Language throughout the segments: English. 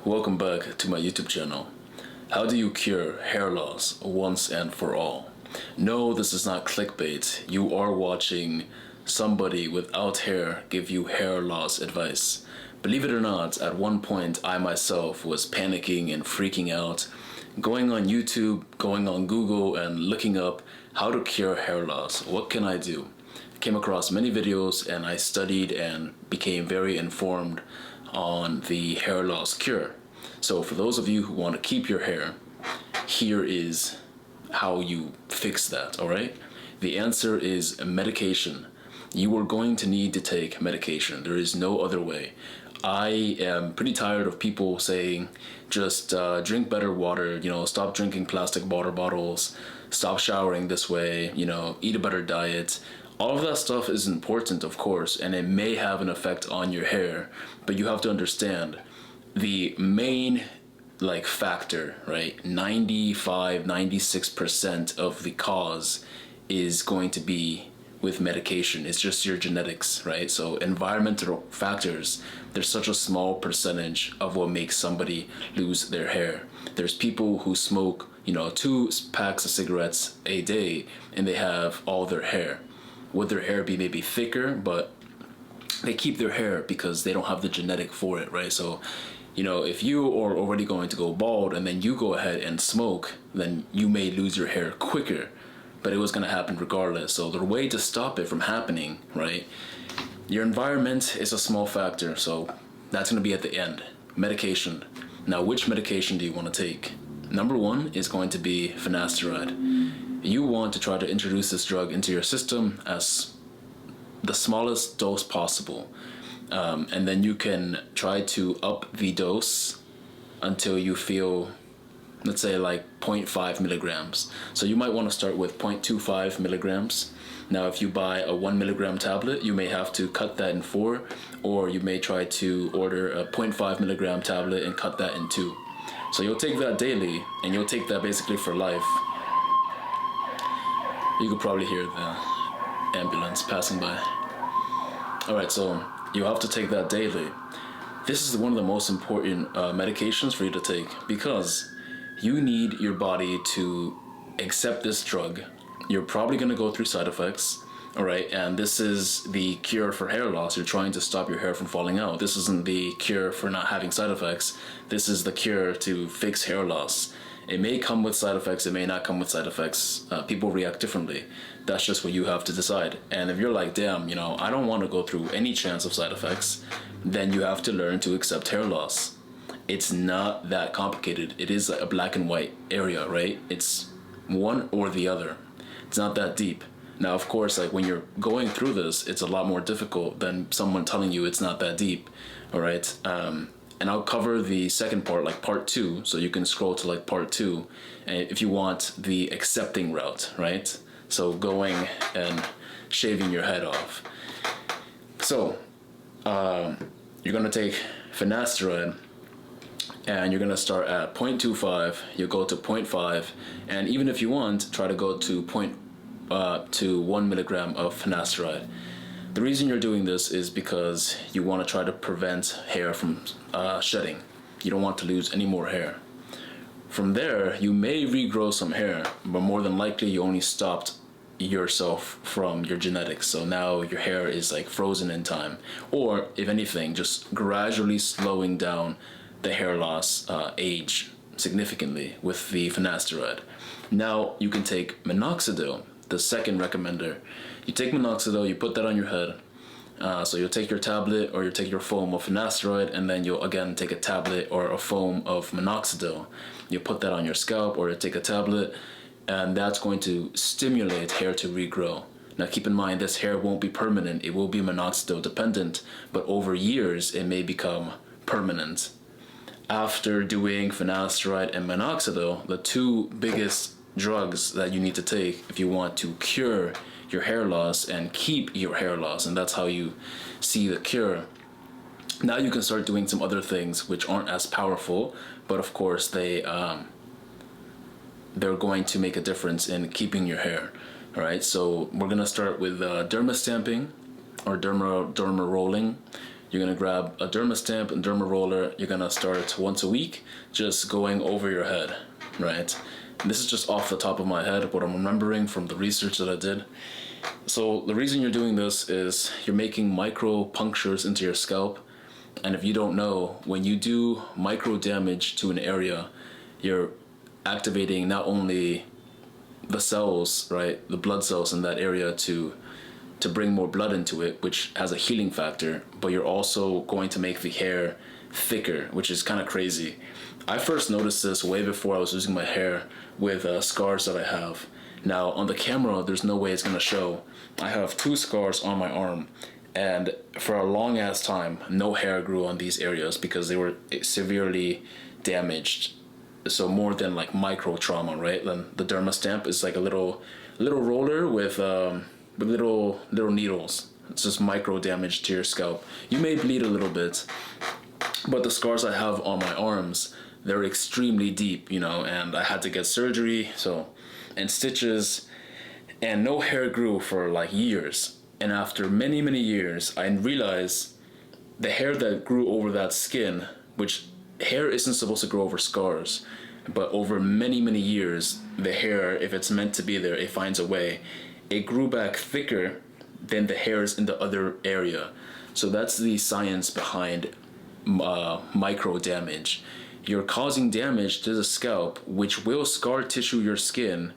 Welcome back to my YouTube channel. How do you cure hair loss once and for all? No, this is not clickbait. You are watching somebody without hair give you hair loss advice. Believe it or not, at one point I myself was panicking and freaking out, going on YouTube, going on Google and looking up how to cure hair loss. What can I do? I came across many videos and I studied and became very informed on the hair loss cure. So for those of you who want to keep your hair, here is how you fix that, all right? The answer is medication. You are going to need to take medication. There is no other way. I am pretty tired of people saying just drink better water, stop drinking plastic water bottles, stop showering this way, eat a better diet. All of that stuff is important, of course, and it may have an effect on your hair, but you have to understand the main factor, right? 96% of the cause is going to be with medication. It's just your genetics, right? So environmental factors, there's such a small percentage of what makes somebody lose their hair. There's people who smoke, 2 packs of cigarettes a day and they have all their hair. Would their hair be maybe thicker, but they keep their hair because they don't have the genetic for it, right? So, if you are already going to go bald and then you go ahead and smoke, then you may lose your hair quicker, but it was going to happen regardless. So the way to stop it from happening, right? Your environment is a small factor, so that's going to be at the end. Medication. Now, which medication do you want to take? Number 1 is going to be finasteride. You want to try to introduce this drug into your system as the smallest dose possible. And then you can try to up the dose until you feel, let's say 0.5 milligrams. So you might want to start with 0.25 milligrams. Now, if you buy a 1 milligram tablet, you may have to cut that in 4, or you may try to order a 0.5 milligram tablet and cut that in 2. So you'll take that daily, and you'll take that basically for life. You could probably hear the ambulance passing by. Alright, so you have to take that daily. This is one of the most important medications for you to take because you need your body to accept this drug. You're probably going to go through side effects, alright? And this is the cure for hair loss. You're trying to stop your hair from falling out. This isn't the cure for not having side effects. This is the cure to fix hair loss. It may come with side effects, it may not come with side effects. People react differently. That's just what you have to decide. And if you're like, damn, I don't want to go through any chance of side effects, then you have to learn to accept hair loss. It's not that complicated. It is a black and white area, right? It's one or the other. It's not that deep. Now, of course, when you're going through this, it's a lot more difficult than someone telling you it's not that deep, all right? And I'll cover the second part, part 2, so you can scroll to part 2 if you want the accepting route, right? So going and shaving your head off. So you're gonna take finasteride and you're gonna start at 0.25, you'll go to 0.5, and even if you want, try to go to 1 milligram of finasteride. The reason you're doing this is because you want to try to prevent hair from shedding. You don't want to lose any more hair. From there, you may regrow some hair, but more than likely you only stopped yourself from your genetics. So now your hair is frozen in time. Or if anything, just gradually slowing down the hair loss age significantly with the finasteride. Now you can take minoxidil, the second recommender. You take minoxidil, you put that on your head. So you'll take your tablet or you'll take your foam of finasteride, and then you'll again take a tablet or a foam of minoxidil. You put that on your scalp or you take a tablet, and that's going to stimulate hair to regrow. Now keep in mind, this hair won't be permanent. It will be minoxidil dependent, but over years it may become permanent. After doing finasteride and minoxidil, the 2 biggest drugs that you need to take if you want to cure your hair loss and keep your hair loss, and that's how you see the cure. Now you can start doing some other things which aren't as powerful, but of course they're going to make a difference in keeping your hair. All right, so we're gonna start with derma stamping or derma rolling. you're gonna grab a derma stamp and derma roller. You're gonna start once a week, just going over your head, right? And this is just off the top of my head, what I'm remembering from the research that I did. So the reason you're doing this is you're making micro punctures into your scalp. And if you don't know, when you do micro damage to an area, you're activating not only the cells, right, the blood cells in that area to bring more blood into it, which has a healing factor, but you're also going to make the hair thicker, which is kind of crazy. I first noticed this way before I was losing my hair with scars that I have. Now on the camera, there's no way it's going to show. I have 2 scars on my arm, and for a long ass time, no hair grew on these areas because they were severely damaged. So more than like micro trauma, right? Then the derma stamp is like a little roller with little needles. It's just micro damage to your scalp. You may bleed a little bit, but the scars I have on my arms, they're extremely deep, you know, and I had to get surgery, and stitches, and no hair grew for like years. And after many years, I realized the hair that grew over that skin, which hair isn't supposed to grow over scars, but over many years, the hair, if it's meant to be there, it finds a way. It grew back thicker than the hairs in the other area. So that's the science behind micro damage. You're causing damage to the scalp, which will scar tissue your skin,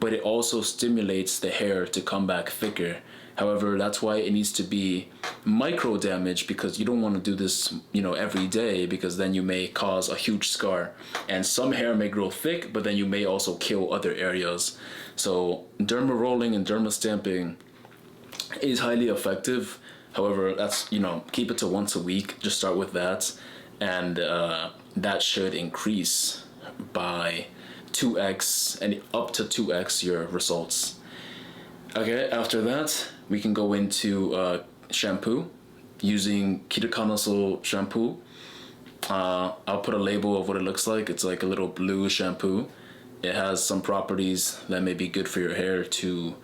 but it also stimulates the hair to come back thicker. However, that's why it needs to be micro damage, because you don't want to do this, you know, every day, because then you may cause a huge scar. And some hair may grow thick, but then you may also kill other areas. So derma rolling and derma stamping is highly effective. However, that's, you know, keep it to once a week. Just start with that. And that should increase by 2x and up to 2x your results. Okay, after that, we can go into shampoo, using ketoconazole shampoo. I'll put a label of what it looks like. It's like a little blue shampoo. It has some properties that may be good for your hair to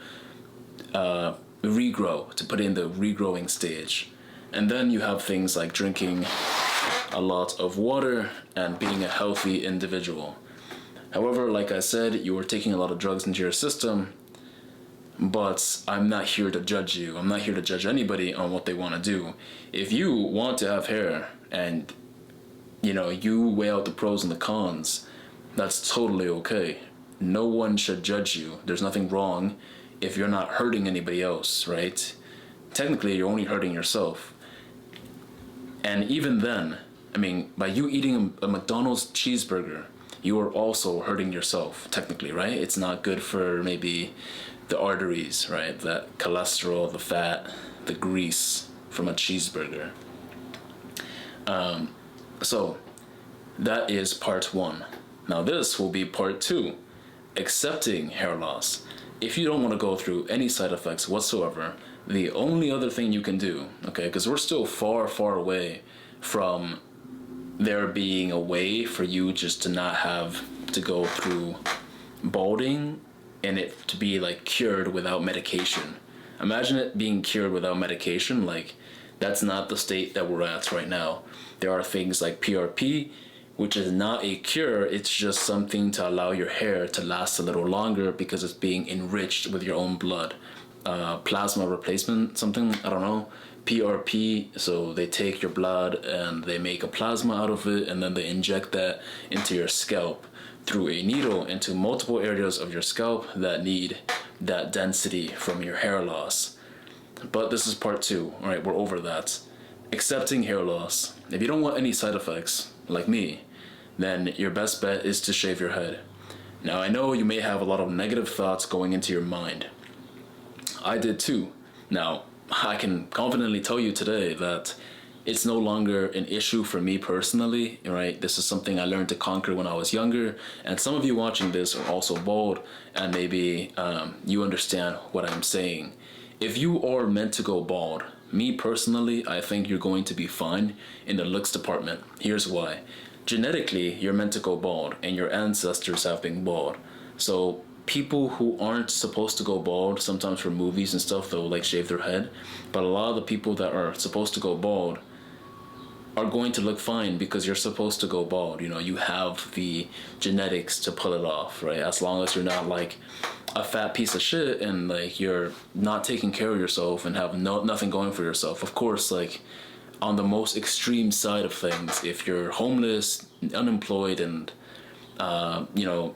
regrow, to put in the regrowing stage. And then you have things like drinking a lot of water and being a healthy individual. However, like I said, you are taking a lot of drugs into your system, but I'm not here to judge you. I'm not here to judge anybody on what they want to do. If you want to have hair and, you know, you weigh out the pros and the cons, that's totally okay. No one should judge you. There's nothing wrong if you're not hurting anybody else, right? Technically, you're only hurting yourself. And even then, I mean, by you eating a McDonald's cheeseburger, you are also hurting yourself, technically, right? It's not good for maybe the arteries, right? That cholesterol, the fat, the grease from a cheeseburger. So that is part 1. Now this will be part 2, accepting hair loss. If you don't want to go through any side effects whatsoever, the only other thing you can do, okay, because we're still far away from there being a way for you just to not have to go through balding and it to be like cured without medication. Imagine it being cured without medication. Like, that's not the state that we're at right now. There are things like PRP, which is not a cure. It's just something to allow your hair to last a little longer because it's being enriched with your own blood. Plasma replacement, something, I don't know. PRP, so they take your blood and they make a plasma out of it, and then they inject that into your scalp through a needle into multiple areas of your scalp that need that density from your hair loss. But this is part 2. All right, we're over that. Accepting hair loss. If you don't want any side effects, like me, then your best bet is to shave your head. Now, I know you may have a lot of negative thoughts going into your mind. I did too. Now, I can confidently tell you today that it's no longer an issue for me personally, right? This is something I learned to conquer when I was younger, and some of you watching this are also bald, and maybe you understand what I'm saying. If you are meant to go bald, me personally, I think you're going to be fine in the looks department. Here's why. Genetically, you're meant to go bald, and your ancestors have been bald. So people who aren't supposed to go bald, sometimes for movies and stuff, they'll like shave their head. But a lot of the people that are supposed to go bald, are going to look fine because you're supposed to go bald. You know, you have the genetics to pull it off, right? As long as you're not like a fat piece of shit and like you're not taking care of yourself and have nothing going for yourself. Of course, like on the most extreme side of things, if you're homeless, unemployed, and you know,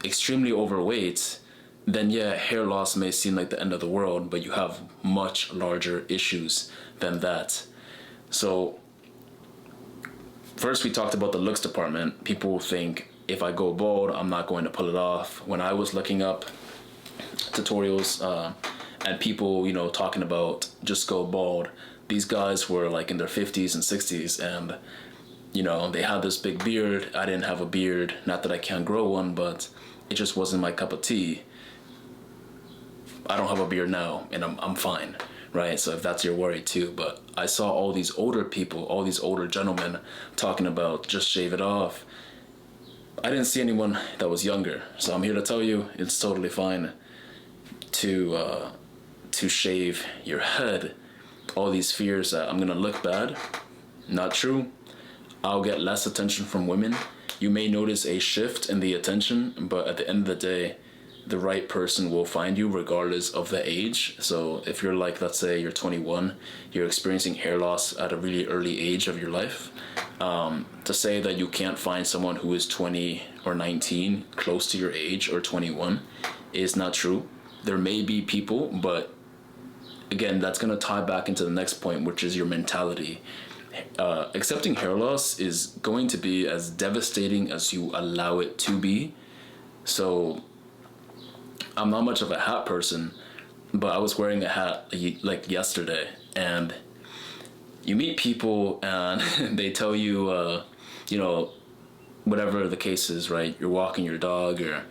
extremely overweight, then yeah, hair loss may seem like the end of the world, but you have much larger issues than that. So first we talked about the looks department. People think if I go bald, I'm not going to pull it off. When I was looking up tutorials and people, you know, talking about just go bald, these guys were like in their 50s and 60s, and you know, they had this big beard. I didn't have a beard. Not that I can't grow one, but it just wasn't my cup of tea. I don't have a beard now, and I'm fine, right? So if that's your worry too. But I saw all these older people, all these older gentlemen talking about just shave it off. I didn't see anyone that was younger, so I'm here to tell you it's totally fine to shave your head. All these fears that I'm gonna look bad, not true. I'll get less attention from women. You may notice a shift in the attention, but at the end of the day, the right person will find you regardless of the age. So if you're like, let's say you're 21, you're experiencing hair loss at a really early age of your life, to say that you can't find someone who is 20 or 19 close to your age or 21 is not true. There may be people, but again, that's going to tie back into the next point, which is your mentality. Accepting hair loss is going to be as devastating as you allow it to be. So I'm not much of a hat person, but I was wearing a hat like yesterday, and you meet people and they tell you, you know, whatever the case is, right? You're walking your dog, or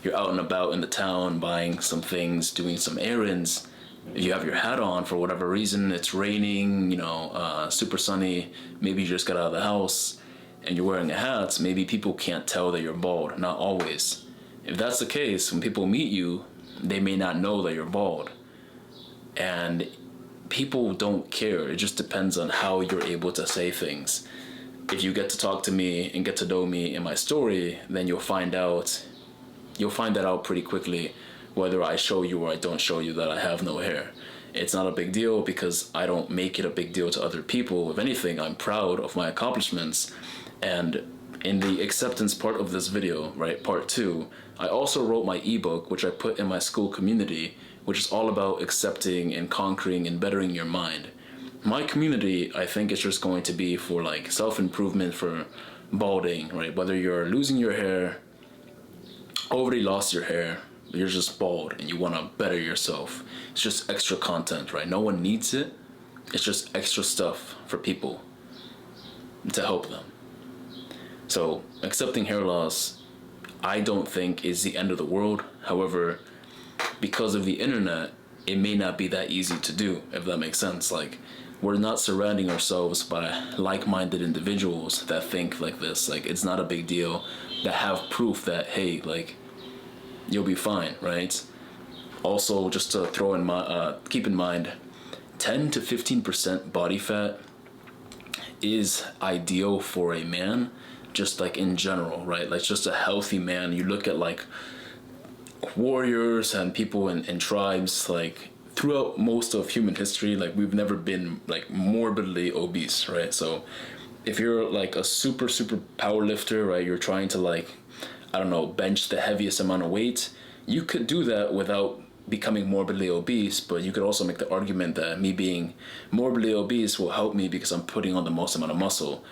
you're out and about in the town buying some things, doing some errands. You have your hat on for whatever reason. It's raining, you know, super sunny. Maybe you just got out of the house and you're wearing a hat. Maybe people can't tell that you're bald. Not always. If that's the case, when people meet you, they may not know that you're bald. And people don't care. It just depends on how you're able to say things. If you get to talk to me and get to know me in my story, then you'll find that out pretty quickly, whether I show you or I don't show you that I have no hair. It's not a big deal because I don't make it a big deal to other people. If anything, I'm proud of my accomplishments. And in the acceptance part of this video, right, part 2, I also wrote my ebook, which I put in my school community, which is all about accepting and conquering and bettering your mind. My community, I think, is just going to be for like self-improvement for balding, right? Whether you're losing your hair, already lost your hair, you're just bald and you want to better yourself. It's just extra content, right? No one needs it. It's just extra stuff for people to help them. So accepting hair loss, I don't think is the end of the world. However, because of the internet, it may not be that easy to do, if that makes sense. Like, we're not surrounding ourselves by like-minded individuals that think like this. Like, it's not a big deal, that have proof that, hey, like, you'll be fine, right? Also, just to throw in my, keep in mind, 10 to 15% body fat is ideal for a man, just like in general, right? Like, just a healthy man. You look at like warriors and people in tribes, like throughout most of human history, like we've never been like morbidly obese, right? So if you're like a super power lifter, right, you're trying to like, I don't know, bench the heaviest amount of weight, you could do that without becoming morbidly obese. But you could also make the argument that me being morbidly obese will help me because I'm putting on the most amount of muscle.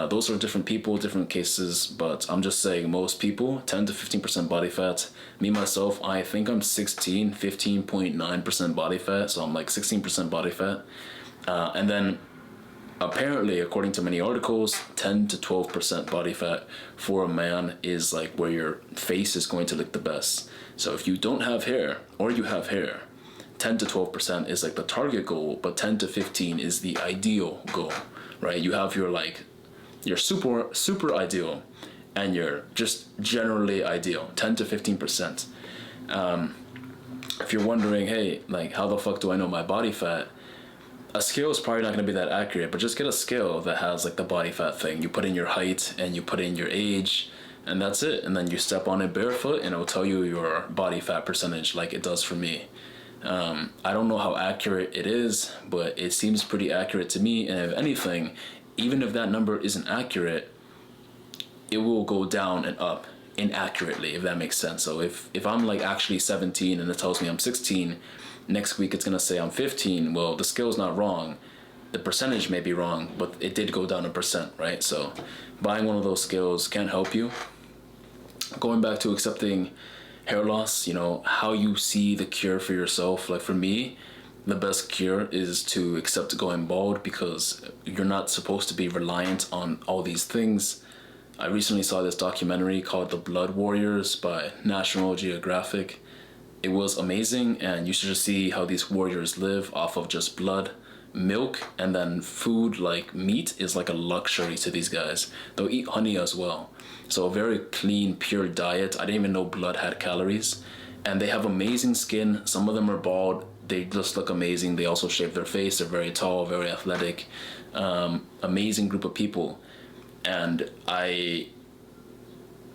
Those are different people, different cases, but I'm just saying most people, 10 to 15% body fat. Me, myself, I think I'm 15.9% body fat, so I'm like 16% body fat. And then apparently, according to many articles, 10 to 12% body fat for a man is like where your face is going to look the best. So if you don't have hair, or you have hair, 10 to 12% is like the target goal, but 10 to 15 is the ideal goal, right? You have your like, your super ideal, and your just generally ideal, 10 to 15%. If you're wondering, hey, like, how the fuck do I know my body fat? a scale is probably not going to be that accurate, but just get a scale that has like the body fat thing. You put in your height and you put in your age, and that's it. And then you step on it barefoot, and it will tell you your body fat percentage, like it does for me. I don't know how accurate it is, but it seems pretty accurate to me. And if anything, even if that number isn't accurate, it will go down and up inaccurately, if that makes sense. So if I'm like actually 17 and it tells me I'm 16, next week it's gonna say I'm 15. Well, the scale's not wrong. The percentage may be wrong, but it did go down a percent, right? So buying one of those scales can help you. Going back to accepting hair loss, you know, how you see the cure for yourself. Like for me, the best cure is to accept going bald, because you're not supposed to be reliant on all these things. I recently saw this documentary called The Blood Warriors by National Geographic. It was amazing, and you should just see how these warriors live off of just blood, milk, and then food like meat is like a luxury to these guys. They'll eat honey as well. So a very clean, pure diet. I didn't even know blood had calories. And they have amazing skin. Some of them are bald. They just look amazing. They also shave their face. They're very tall, very athletic. Amazing group of people. And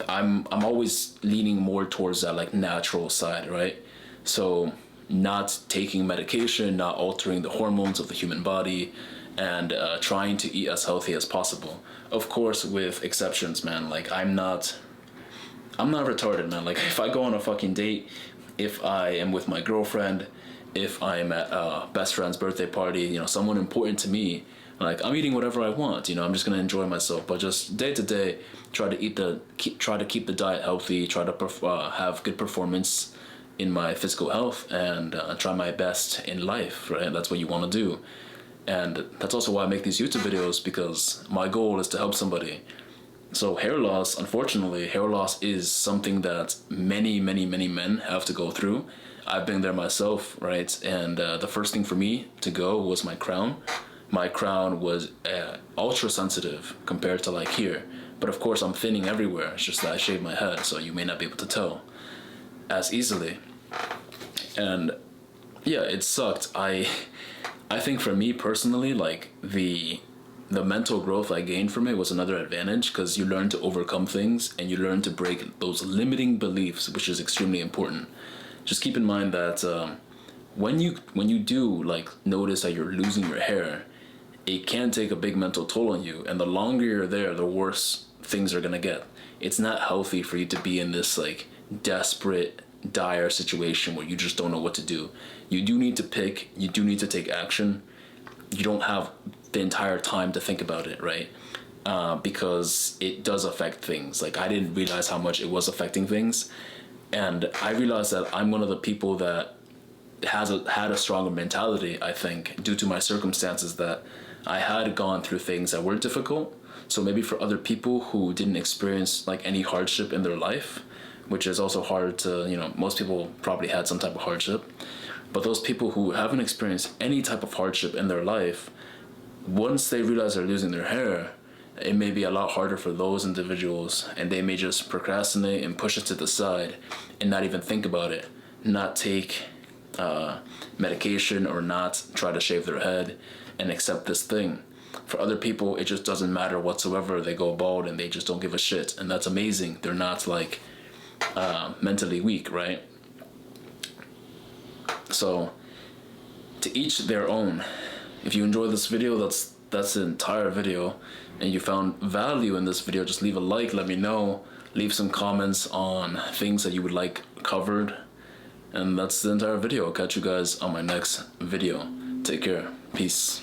I'm always leaning more towards that like natural side, right? So not taking medication, not altering the hormones of the human body, and trying to eat as healthy as possible. Of course, with exceptions, man. Like I'm not retarded, man. Like if I go on a fucking date, if I am with my girlfriend, if I'm at a best friend's birthday party, you know, someone important to me, like I'm eating whatever I want, you know, I'm just gonna enjoy myself. But just day to day, try to keep the diet healthy, try to have good performance in my physical health, and try my best in life, right? That's what you want to do. And that's also why I make these YouTube videos, because my goal is to help somebody. So hair loss, unfortunately, hair loss is something that many men have to go through. I've been there myself, right? And the first thing for me to go was my crown. My crown was ultra sensitive compared to like here. But of course I'm thinning everywhere. It's just that I shaved my head, so you may not be able to tell as easily. And yeah, it sucked. I think for me personally, like the mental growth I gained from it was another advantage, because you learn to overcome things and you learn to break those limiting beliefs, which is extremely important. Just keep in mind that when you do like notice that you're losing your hair, it can take a big mental toll on you, and the longer you're there, the worse things are gonna get. It's not healthy for you to be in this like desperate, dire situation where you just don't know what to do. You do need to pick, you do need to take action. You don't have the entire time to think about it, right? Because it does affect things. Like I didn't realize how much it was affecting things, and I realized that I'm one of the people that had a stronger mentality, I think, due to my circumstances, that I had gone through things that were difficult. So maybe for other people who didn't experience like any hardship in their life, which is also hard to, you know, most people probably had some type of hardship, but those people who haven't experienced any type of hardship in their life, once they realize they're losing their hair, it may be a lot harder for those individuals, and they may just procrastinate and push it to the side and not even think about it, not take medication, or not try to shave their head and accept this thing. For other people, it just doesn't matter whatsoever. They go bald and they just don't give a shit, and that's amazing. They're not like mentally weak, right? So to each their own. If you enjoyed this video, that's the entire video, and you found value in this video, just leave a like, let me know, leave some comments on things that you would like covered, and that's the entire video. I'll catch you guys on my next video. Take care. Peace.